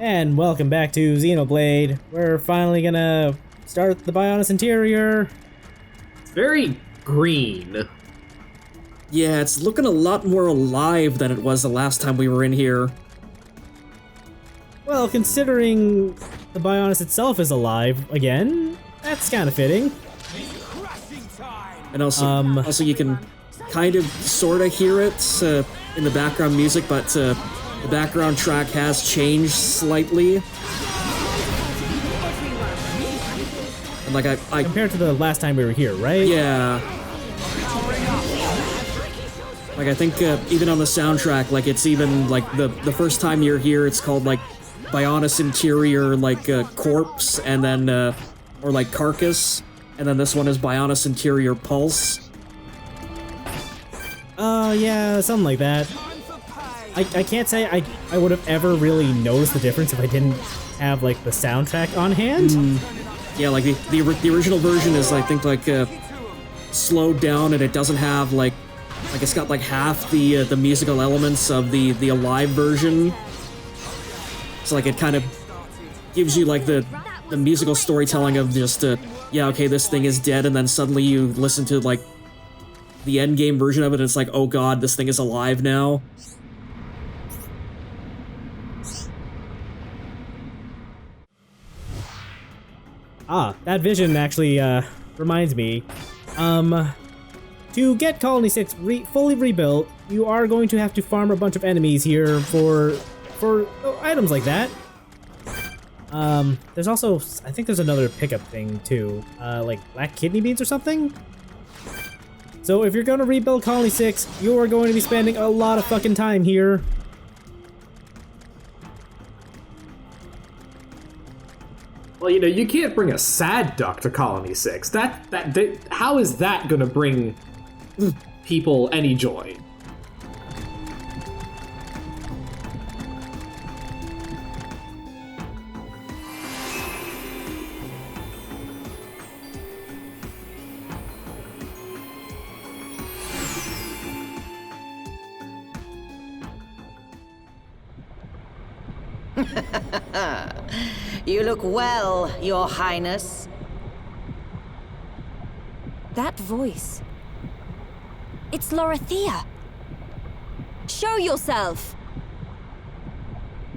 And welcome back to Xenoblade. We're finally gonna start the Bionis interior. It's very green. Yeah, it's looking a lot more alive than it was the last time we were in here. Well, considering the Bionis itself is alive again, that's kind of fitting. And also you can kind of sort of hear it in the background music, but the background track has changed slightly. And like I compared to the last time we were here, right? Yeah. Like I think even on the soundtrack, like it's even like the first time you're here, it's called like Bionis Interior, like Corpse, and then or like Carcass, and then this one is Bionis Interior Pulse. Yeah, something like that. I can't say I would have ever really noticed the difference if I didn't have like the soundtrack on hand. Yeah, like the original version is I think like slowed down, and it doesn't have like it's got like half the musical elements of the alive version. So like it kind of gives you like the musical storytelling of just yeah, okay, this thing is dead, and then suddenly you listen to like the end game version of it, and it's like, oh god, this thing is alive now. Ah, that vision actually reminds me. To get Colony 6 fully rebuilt, you are going to have to farm a bunch of enemies here for items like that. There's also, I think there's another pickup thing too, like black kidney beans or something? So if you're gonna rebuild Colony 6, you are going to be spending a lot of fucking time here. Well, you know, you can't bring a sad duck to Colony 6. How is that gonna bring people any joy? You look well, Your Highness. That voice. It's Lorithia. Show yourself.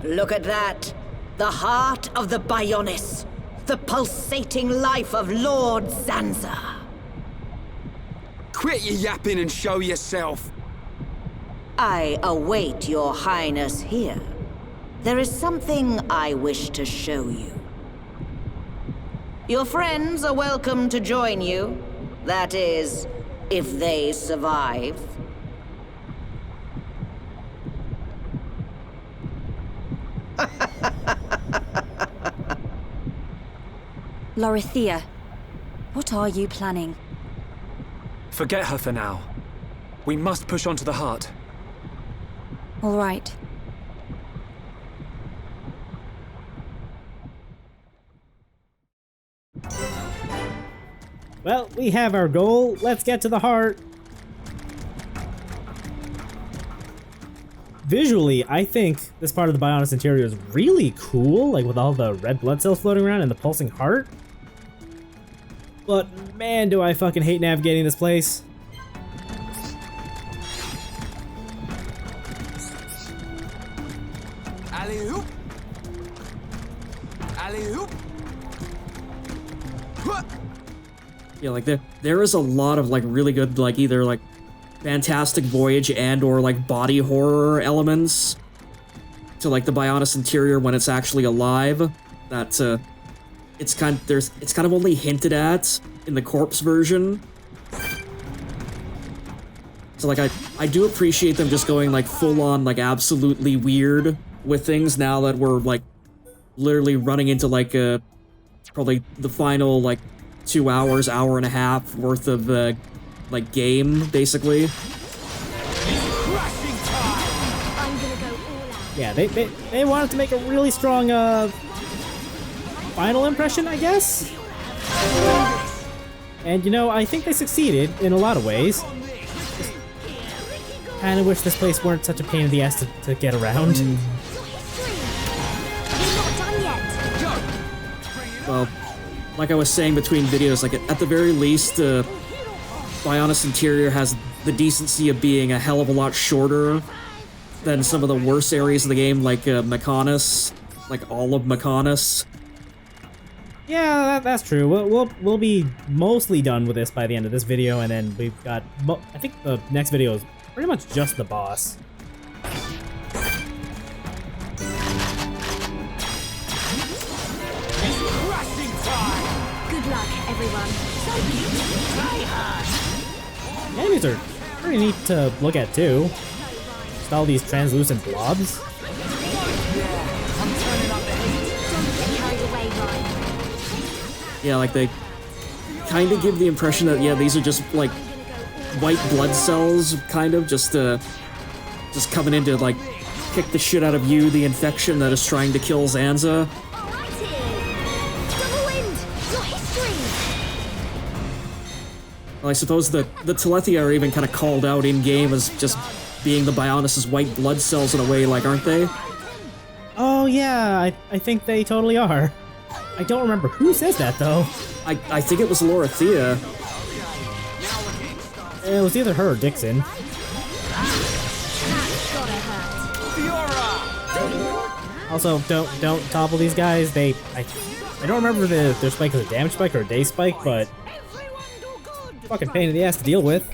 Look at that. The heart of the Bionis. The pulsating life of Lord Zanza. Quit your yapping and show yourself. I await Your Highness here. There is something I wish to show you. Your friends are welcome to join you. That is, if they survive. Lorithia, what are you planning? Forget her for now. We must push on to the heart. All right. Well, we have our goal. Let's get to the heart. Visually, I think this part of the Bionis interior is really cool, like with all the red blood cells floating around and the pulsing heart. But man, do I fucking hate navigating this place. Alley-oop. Alley-oop. Yeah, like there is a lot of like really good like either like Fantastic Voyage and or like body horror elements to like the Bionis interior when it's actually alive. That it's kind of only hinted at in the corpse version. So like I do appreciate them just going like full on like absolutely weird with things now that we're like literally running into like probably the final like 2 hours, hour and a half worth of like game, basically. Yeah, they wanted to make a really strong final impression, I guess. And you know, I think they succeeded in a lot of ways. Kinda wish this place weren't such a pain in the ass to get around. well, like I was saying between videos, like at the very least, Bionis Interior has the decency of being a hell of a lot shorter than some of the worst areas of the game, like Mechonis, like all of Mechonis. Yeah, that's true. We'll be mostly done with this by the end of this video, and then we've got. I think the next video is pretty much just the boss. Good luck, everyone. The enemies are pretty neat to look at too. Just all these translucent blobs. Yeah, like they kind of give the impression that, yeah, these are just like white blood cells, kind of just coming in to like kick the shit out of you, the infection that is trying to kill Zanza. Well, I suppose the Telethia are even kind of called out in game as just being the Bionis' white blood cells in a way, like, aren't they? Oh yeah, I think they totally are. I don't remember who says that though. I think it was Lorithia. It was either her or Dixon. Also, don't topple these guys. I don't remember if their spike is a damage spike or a day spike, but fucking pain in the ass to deal with.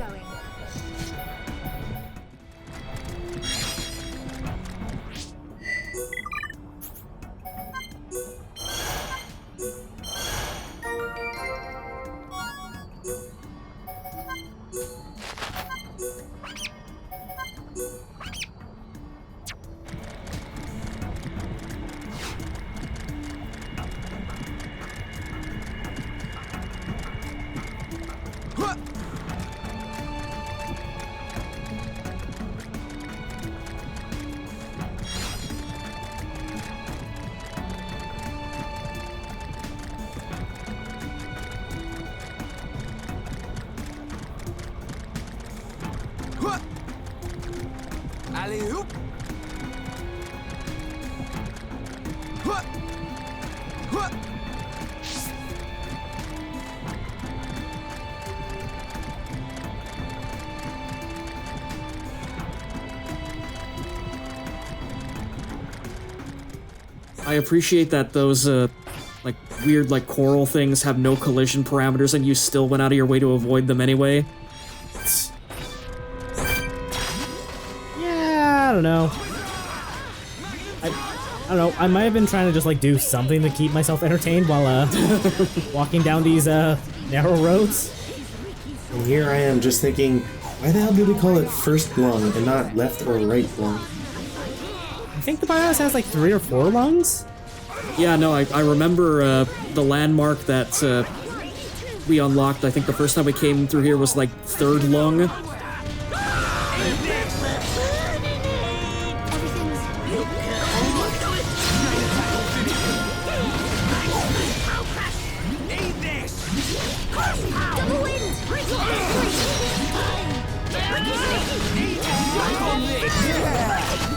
Alley-oop. I appreciate that those, like, weird, like, coral things have no collision parameters and you still went out of your way to avoid them anyway. Yeah, I don't know. I don't know, I might have been trying to just, like, do something to keep myself entertained while, walking down these, narrow roads. And here I am just thinking, why the hell do we call it first lung and not left or right lung? I think the Bionis has like 3 or 4 lungs. Yeah, no, I remember the landmark that we unlocked. I think the first time we came through here was like third lung.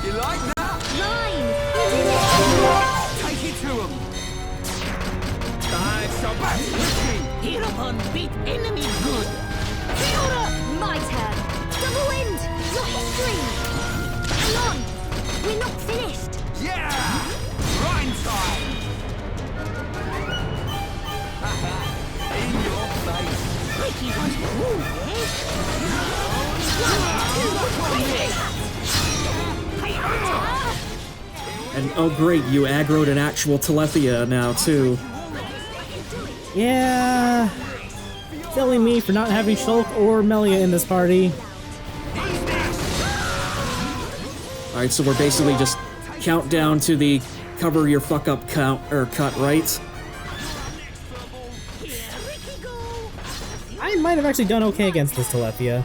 You like that? Take it to him. Hereupon beat enemy good. Fiora! My turn. Double wind! Your history! Hang on! We're not finished! Yeah! Grind time! In your face! Mikey was cool, And oh great, you aggroed an actual Telethia now too. Yeah. Silly me for not having Shulk or Melia in this party. Alright, so we're basically just countdown to the cover your fuck up count or cut, right? I might have actually done okay against this Telethia.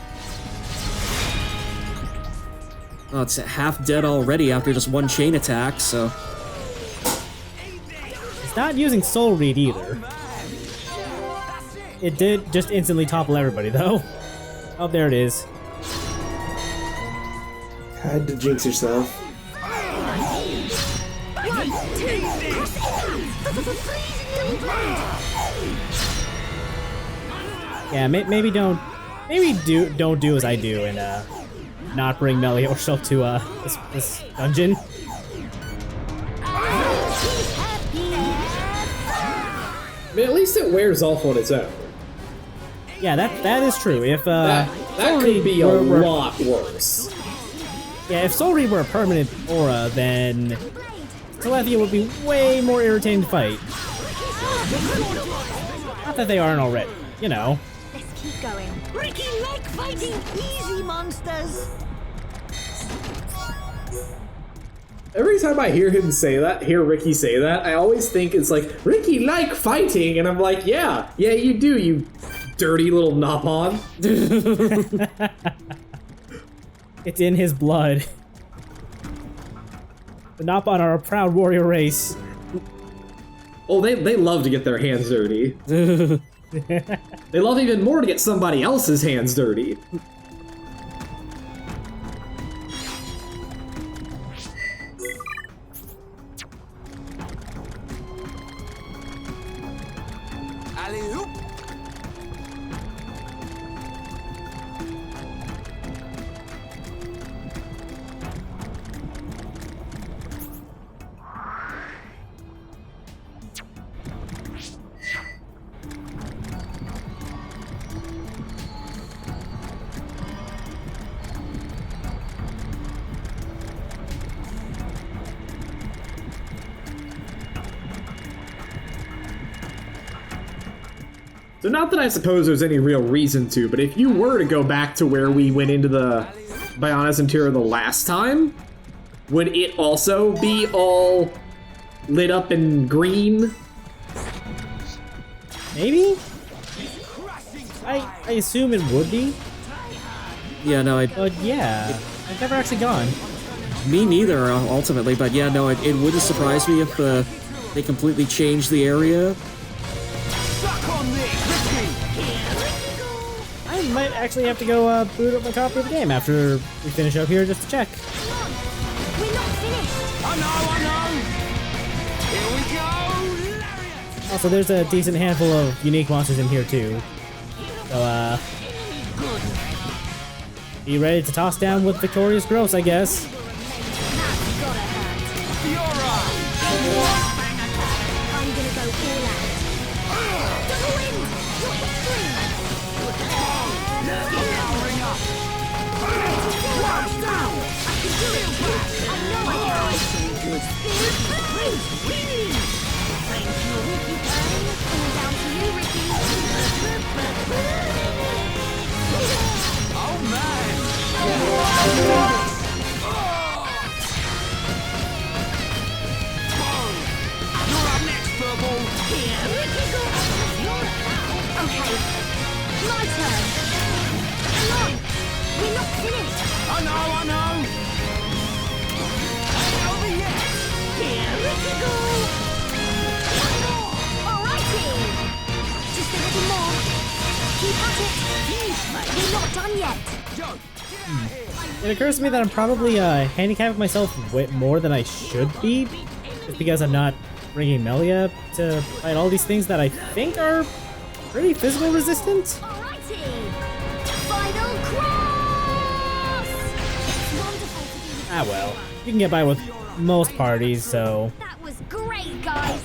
Oh, it's half dead already after just one chain attack, so... It's not using Soul Read either. It did just instantly topple everybody, though. Oh, there it is. Had to jinx yourself. Right, Yeah, maybe don't do as I do and not bring Meliorsel to this dungeon. I mean, at least it wears off on its own. Yeah, that is true. If That could be a lot worse. Yeah, if Soul Reed were a permanent aura, then Telethia would be way more irritating to fight. Not that they aren't already, you know. Let's keep going. Ricky like fighting easy monsters. Every time I hear Ricky say that, I always think it's like, Ricky like fighting, and I'm like, yeah, you do, you dirty little Nopon. It's in his blood. The Nopon are a proud warrior race. Oh, they love to get their hands dirty. They love even more to get somebody else's hands dirty. Alley-oop. So not that I suppose there's any real reason to, but if you were to go back to where we went into the Bionis interior the last time, would it also be all lit up in green? Maybe? I assume it would be. Yeah, no, But yeah, I've never actually gone. me neither, ultimately, but yeah, no, it wouldn't surprise me if they completely changed the area. Suck on this, Ricky. I might actually have to go boot up my copy of the game after we finish up here just to check. We're not finished. I know. Here we go. Lariat. Also, there's a decent handful of unique monsters in here too. So, be ready to toss down with Victorious Gross, I guess. I'm gonna go all out. Double wind! Your history! Powering up. I can do it! I know I can! Thank you, Ricky Bang! All down to you, Ricky! Oh man. You're up next, Furball. Okay, my turn! Come on! We're not finished! I know. Ain't over yet. Alrighty! Just a little more. Keep at it. We're not done yet. Joe, get out here. It occurs to me that I'm probably handicapping myself way more than I should be, just because I'm not bringing Melia to fight all these things that I think are pretty physical resistant. Alrighty! Final cross! It's wonderful to be with Ah well, you can get by with most parties, so you. That was great, guys!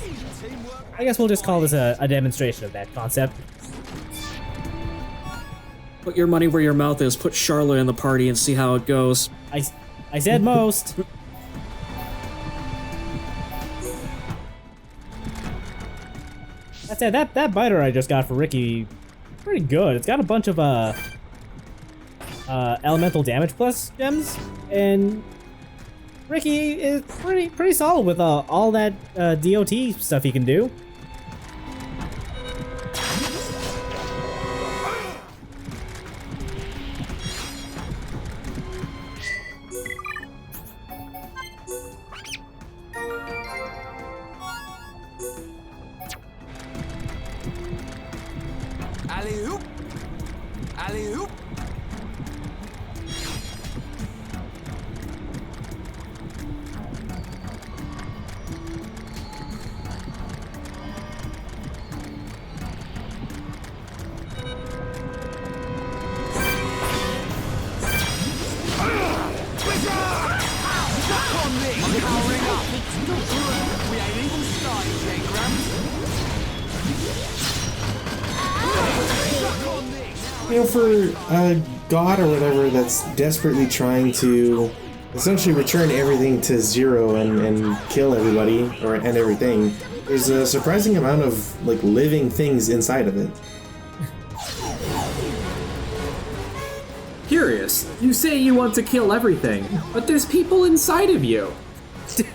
I guess we'll just call this a demonstration of that concept. Put your money where your mouth is, put Charlotte in the party and see how it goes. I said most. That said, that biter I just got for Ricky, pretty good. It's got a bunch of elemental damage plus gems, and Ricky is pretty solid with all that DOT stuff he can do. Alley-oop. Alley-oop. Powering up. We ain't even started yet, Grams. Suck on this. You know, for a god or whatever that's desperately trying to essentially return everything to zero and kill everybody and everything, there's a surprising amount of like living things inside of it. Curious, you say you want to kill everything, but there's people inside of you. Don't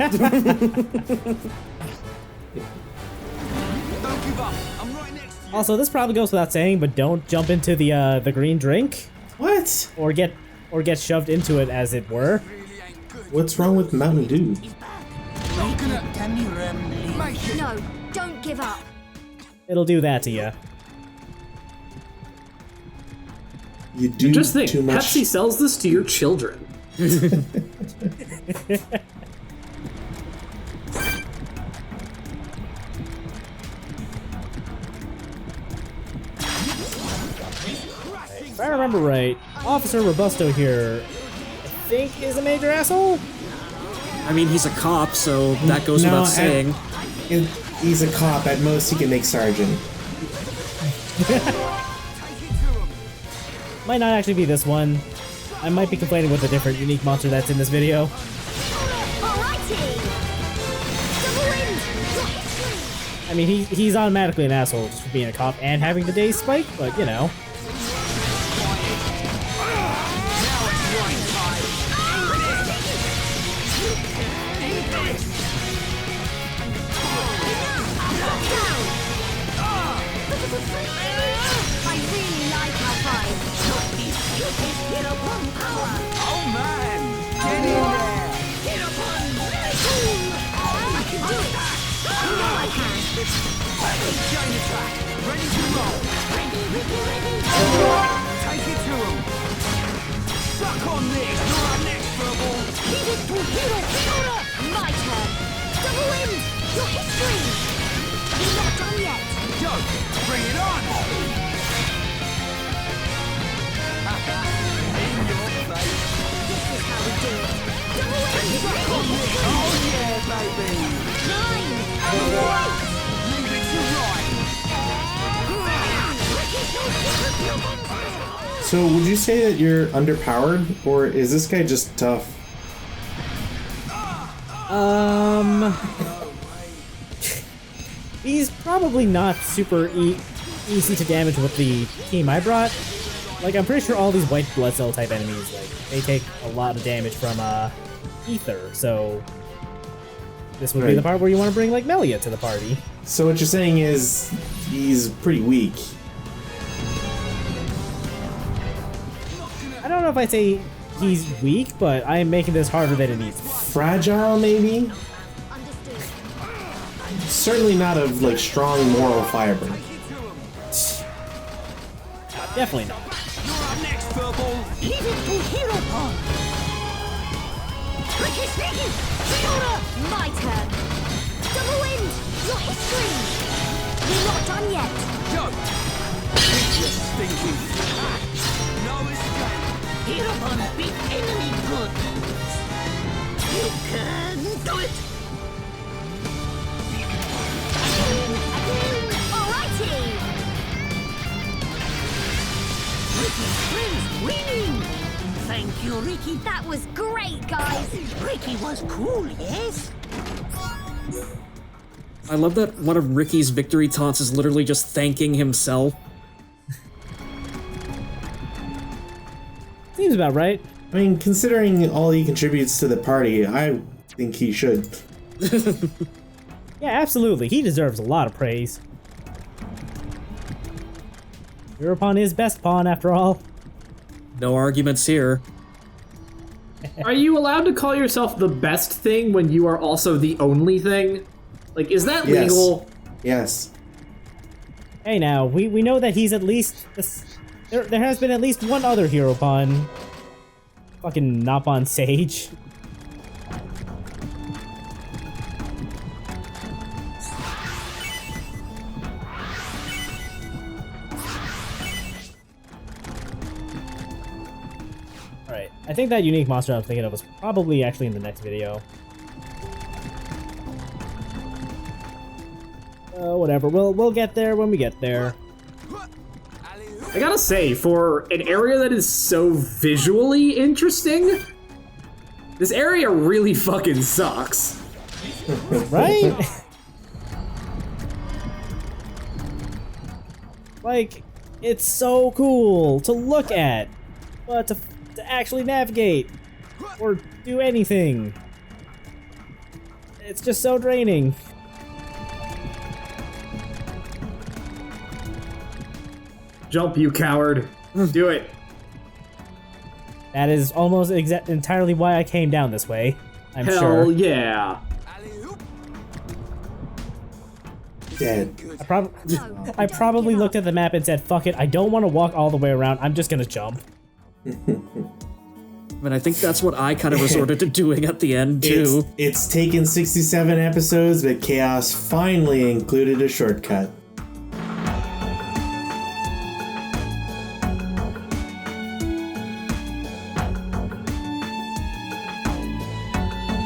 give up. I'm right next to you. Also, this probably goes without saying, but don't jump into the green drink What? or get shoved into it, as it were. Really ain't good. What's wrong with Mountain Dew? No, don't give up. It'll do that to you. You do Just think, too much. Pepsi sells this to your children. If I remember right, Officer Robusto here, I think, is a major asshole? I mean, he's a cop, so that goes No, without saying. He's a cop. At most, he can make sergeant. Might not actually be this one. I might be complaining with a different unique monster that's in this video. Alrighty! Double wind! Your history! I mean, he's automatically an asshole just for being a cop and having the day spike, but you know. I really like our fight. Hit upon power. Oh man! Get in there! Hit upon I can do it. You know I can. Chain attack! Ready to roll! Ready. Take it to him! Suck on this! You're up next, Furball! Hero! My turn. Double wind. Your history. We're not done yet. Go! Bring it on! In your face! This is how we do it. Double wind. Oh yeah, baby! 9. Wait. Leave it to right! So, would you say that you're underpowered, or is this guy just tough? He's probably not super easy to damage with the team I brought. Like, I'm pretty sure all these white blood cell type enemies, like, they take a lot of damage from, ether, so this would be the part where you want to bring, like, Melia to the party. So what you're saying is he's pretty weak. I don't know if I'd say he's weak, but I am making this harder than it needs. Fragile, maybe? Understood. Certainly not of, like, strong moral fiber. Definitely not. You're up next, Furball! Leave it to Hero Pawn. Sneaky! My turn. Double wind. Your history. We're not done yet. Go! Hit your stinking fat! No escape! Hero Pawn beat enemy good. You can do it. Again. Alrighty. Ricky Springs winning. Thank you, Ricky. That was great, guys. Ricky was cool, yes? I love that one of Ricky's victory taunts is literally just thanking himself. Seems about right. I mean, considering all he contributes to the party, I think he should. Yeah, absolutely. He deserves a lot of praise. Hero Pawn is best pawn, after all. No arguments here. Are you allowed to call yourself the best thing when you are also the only thing? Like, is that Yes. legal? Yes. Hey now, we know that he's at least... There has been at least one other Hero Pawn. Fucking Nopon Sage. Alright, I think that unique monster I'm thinking of was probably actually in the next video. Whatever. We'll get there when we get there. I gotta say, for an area that is so visually interesting, this area really fucking sucks. Right? Like, it's so cool to look at, but to actually navigate or do anything, it's just so draining. Jump, you coward. Do it. That is almost entirely why I came down this way, I'm Hell sure. yeah. Dead. I probably looked at the map and said, fuck it, I don't want to walk all the way around, I'm just gonna jump. I mean, I think that's what I kind of resorted to doing at the end, too. It's taken 67 episodes, but Chaos finally included a shortcut.